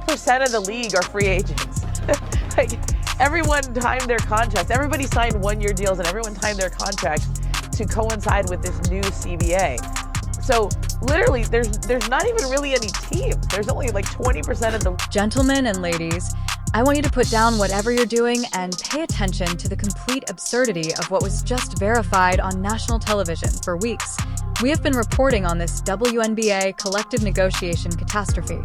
80% of the league are free agents. Like, everyone timed their contracts. Everybody signed one-year deals, and everyone timed their contracts to coincide with this new CBA. So literally, there's not even really any teams. There's only like 20% of the... Gentlemen and ladies, I want you to put down whatever you're doing and pay attention to the complete absurdity of what was just verified on national television for weeks. We have been reporting on this WNBA collective negotiation catastrophe.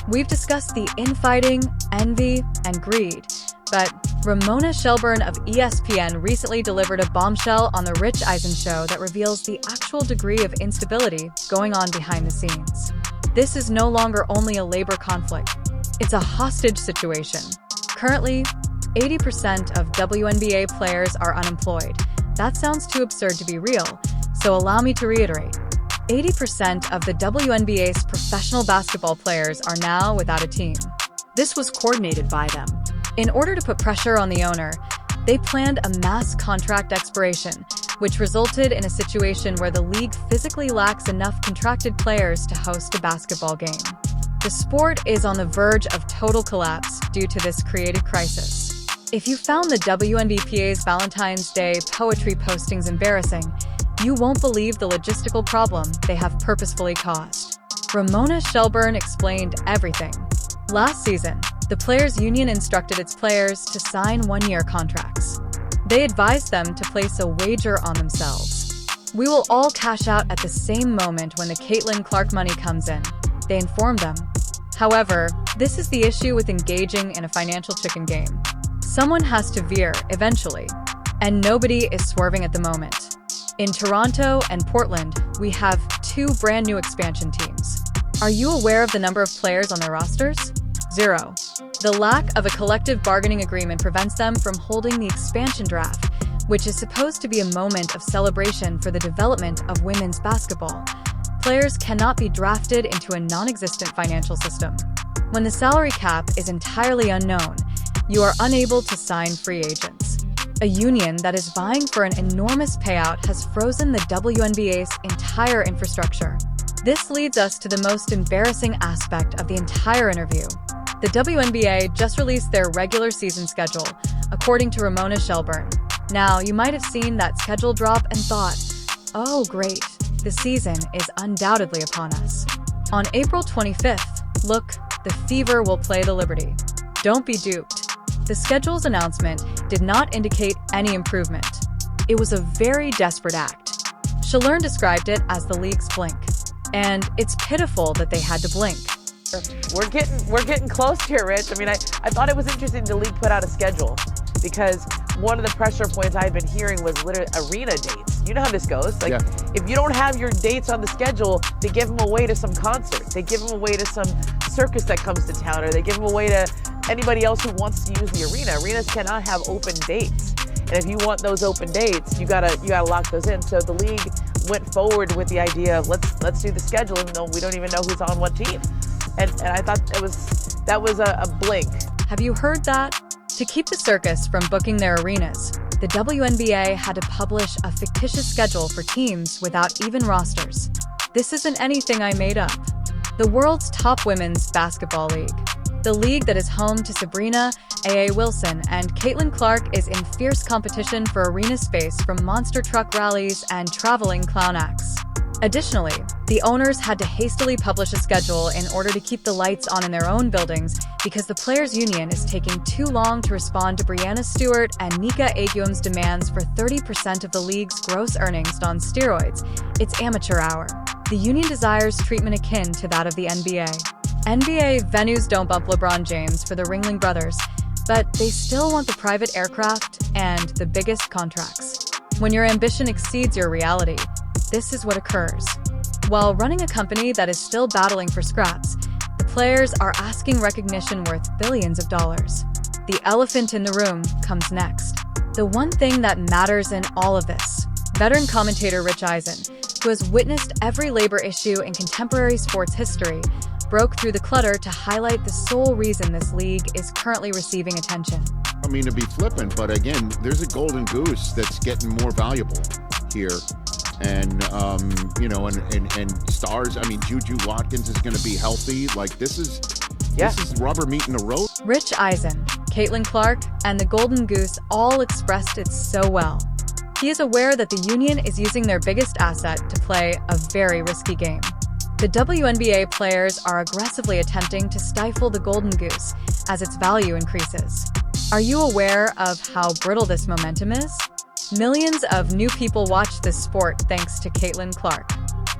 We've discussed the infighting, envy, and greed, but Ramona Shelburne of ESPN recently delivered a bombshell on The Rich Eisen Show that reveals the actual degree of instability going on behind the scenes. This is no longer only a labor conflict. It's a hostage situation. Currently, 80% of WNBA players are unemployed. That sounds too absurd to be real, so allow me to reiterate. 80% of the WNBA's professional basketball players are now without a team. This was coordinated by them. In order to put pressure on the owner, they planned a mass contract expiration, which resulted in a situation where the league physically lacks enough contracted players to host a basketball game. The sport is on the verge of total collapse due to this created crisis. If you found the WNBPA's Valentine's Day poetry postings embarrassing, you won't believe the logistical problem they have purposefully caused. Ramona Shelburne explained everything. Last season, the Players' Union instructed its players to sign one-year contracts. They advised them to place a wager on themselves. We will all cash out at the same moment when the Caitlin Clark money comes in, they informed them. However, this is the issue with engaging in a financial chicken game. Someone has to veer eventually, and nobody is swerving at the moment. In Toronto and Portland, we have two brand new expansion teams. Are you aware of the number of players on their rosters? 0. The lack of a collective bargaining agreement prevents them from holding the expansion draft, which is supposed to be a moment of celebration for the development of women's basketball. Players cannot be drafted into a non-existent financial system. When the salary cap is entirely unknown, you are unable to sign free agents. A union that is vying for an enormous payout has frozen the WNBA's entire infrastructure. This leads us to the most embarrassing aspect of the entire interview. The WNBA just released their regular season schedule, according to Ramona Shelburne. Now, you might have seen that schedule drop and thought, oh great, the season is undoubtedly upon us. On April 25th, look, the Fever will play the Liberty. Don't be duped. The schedule's announcement did not indicate any improvement. It was a very desperate act. Shelburne described it as the league's blink. And it's pitiful that they had to blink. We're getting close here, Rich. I mean, I thought it was interesting the league put out a schedule because one of the pressure points I had been hearing was literally arena dates. You know how this goes. Like, if you don't have your dates on the schedule, they give them away to some concert. They give them away to some circus that comes to town, or they give them away to anybody else who wants to use the arena. Arenas cannot have open dates. And if you want those open dates, you gotta lock those in. So the league went forward with the idea of let's do the schedule, even though we don't even know who's on what team. And I thought that was a blink. Have you heard that? To keep the circus from booking their arenas, the WNBA had to publish a fictitious schedule for teams without even rosters. This isn't anything I made up. The world's top women's basketball league. The league that is home to Sabrina, A.A. Wilson, and Caitlin Clark is in fierce competition for arena space from monster truck rallies and traveling clown acts. Additionally, the owners had to hastily publish a schedule in order to keep the lights on in their own buildings because the Players' Union is taking too long to respond to Breanna Stewart and Nika Agum's demands for 30% of the league's gross earnings on steroids. It's amateur hour. The union desires treatment akin to that of the NBA. NBA venues don't bump LeBron James for the Ringling Brothers, but they still want the private aircraft and the biggest contracts. When your ambition exceeds your reality, this is what occurs. While running a company that is still battling for scraps, the players are asking recognition worth billions of dollars. The elephant in the room comes next. The one thing that matters in all of this. Veteran commentator Rich Eisen, who has witnessed every labor issue in contemporary sports history, broke through the clutter to highlight the sole reason this league is currently receiving attention. I mean, to be flippant, but again, there's a golden goose that's getting more valuable here. And, and stars, I mean, Juju Watkins is going to be healthy. Like, this is Yeah. This is rubber meeting the road. Rich Eisen, Caitlin Clark, and the Golden Goose all expressed it so well. He is aware that the union is using their biggest asset to play a very risky game. The WNBA players are aggressively attempting to stifle the Golden Goose as its value increases. Are you aware of how brittle this momentum is? Millions of new people watch this sport thanks to Caitlin Clark.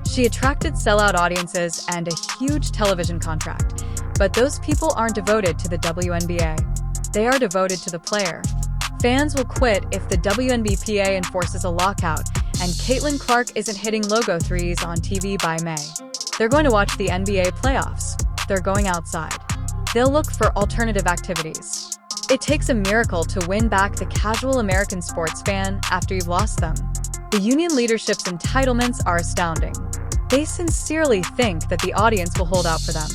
She attracted sellout audiences and a huge television contract, but those people aren't devoted to the WNBA. They are devoted to the player. Fans will quit if the WNBPA enforces a lockout, and Caitlin Clark isn't hitting logo threes on TV by May. They're going to watch the NBA playoffs. They're going outside. They'll look for alternative activities. It takes a miracle to win back the casual American sports fan after you've lost them. The union leadership's entitlements are astounding. They sincerely think that the audience will hold out for them.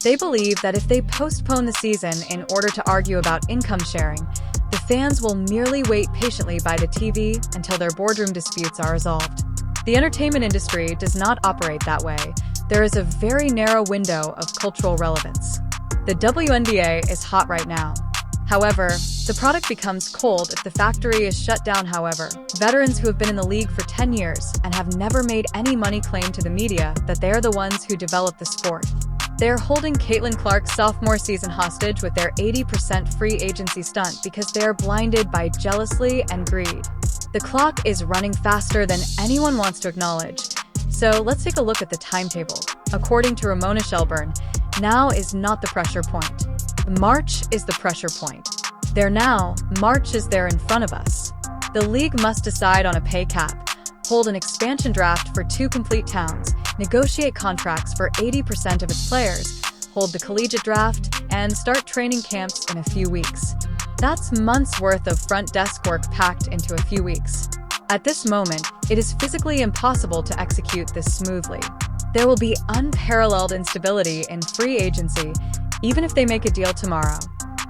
They believe that if they postpone the season in order to argue about income sharing, the fans will merely wait patiently by the TV until their boardroom disputes are resolved. The entertainment industry does not operate that way. There is a very narrow window of cultural relevance. The WNBA is hot right now. However, the product becomes cold if the factory is shut down. However, veterans who have been in the league for 10 years and have never made any money claim to the media that they are the ones who developed the sport. They are holding Caitlin Clark's sophomore season hostage with their 80% free agency stunt because they are blinded by jealousy and greed. The clock is running faster than anyone wants to acknowledge. So let's take a look at the timetable. According to Ramona Shelburne, now is not the pressure point. March is the pressure point. There now, March is there in front of us. The league must decide on a pay cap, hold an expansion draft for 2 complete towns, negotiate contracts for 80% of its players, hold the collegiate draft, and start training camps in a few weeks. That's months' worth of front desk work packed into a few weeks. At this moment, it is physically impossible to execute this smoothly. There will be unparalleled instability in free agency, even if they make a deal tomorrow.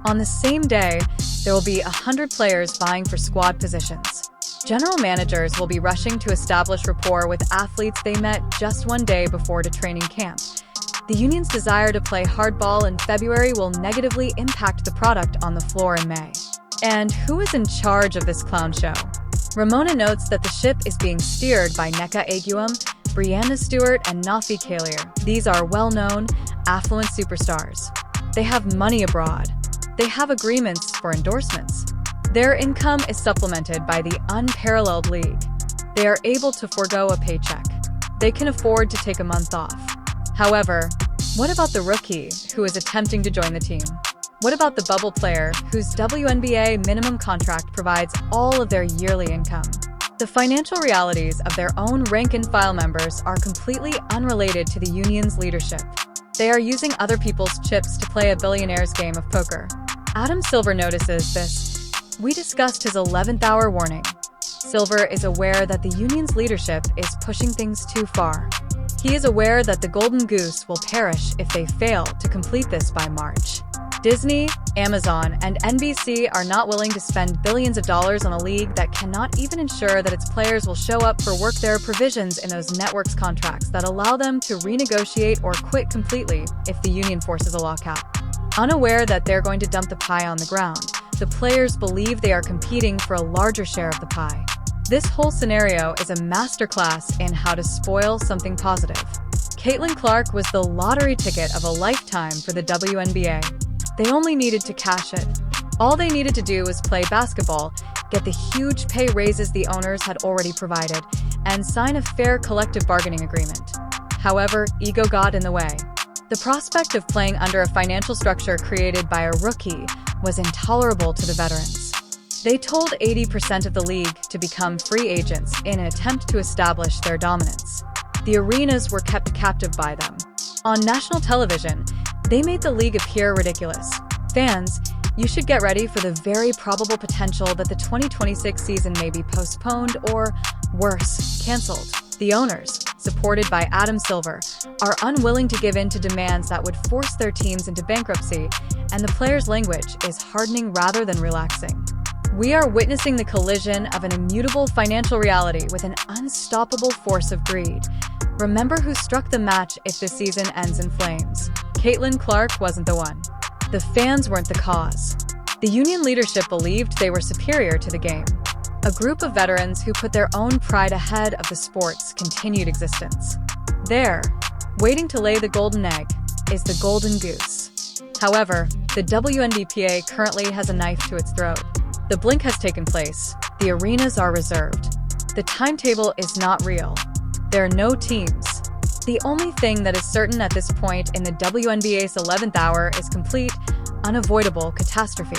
On the same day, there will be 100 players vying for squad positions. General managers will be rushing to establish rapport with athletes they met just one day before the training camp. The union's desire to play hardball in February will negatively impact the product on the floor in May. And who is in charge of this clown show? Ramona notes that the ship is being steered by Nneka Egwuem, Brianna Stewart, and Nafi Kalir. These are well-known, affluent superstars. They have money abroad. They have agreements for endorsements. Their income is supplemented by the unparalleled league. They are able to forego a paycheck. They can afford to take a month off. However, what about the rookie who is attempting to join the team? What about the bubble player whose WNBA minimum contract provides all of their yearly income? The financial realities of their own rank-and-file members are completely unrelated to the union's leadership. They are using other people's chips to play a billionaire's game of poker. Adam Silver notices this. We discussed his 11th hour warning. Silver is aware that the union's leadership is pushing things too far. He is aware that the Golden Goose will perish if they fail to complete this by March. Disney, Amazon, and NBC are not willing to spend billions of dollars on a league that cannot even ensure that its players will show up for work. There are provisions in those networks' contracts that allow them to renegotiate or quit completely if the union forces a lockout. Unaware that they're going to dump the pie on the ground, the players believe they are competing for a larger share of the pie. This whole scenario is a masterclass in how to spoil something positive. Caitlin Clark was the lottery ticket of a lifetime for the WNBA. They only needed to cash it. All they needed to do was play basketball, get the huge pay raises the owners had already provided, and sign a fair collective bargaining agreement. However, ego got in the way. The prospect of playing under a financial structure created by a rookie was intolerable to the veterans. They told 80% of the league to become free agents in an attempt to establish their dominance. The arenas were kept captive by them. On national television, they made the league appear ridiculous. Fans, you should get ready for the very probable potential that the 2026 season may be postponed or, worse, canceled. The owners, supported by Adam Silver, are unwilling to give in to demands that would force their teams into bankruptcy, and the players' language is hardening rather than relaxing. We are witnessing the collision of an immutable financial reality with an unstoppable force of greed. Remember who struck the match if this season ends in flames. Caitlin Clark wasn't the one. The fans weren't the cause. The union leadership believed they were superior to the game. A group of veterans who put their own pride ahead of the sport's continued existence. There, waiting to lay the golden egg, is the golden goose. However, the WNBA currently has a knife to its throat. The blink has taken place. The arenas are reserved. The timetable is not real. There are no teams. The only thing that is certain at this point in the WNBA's 11th hour is complete, unavoidable catastrophe.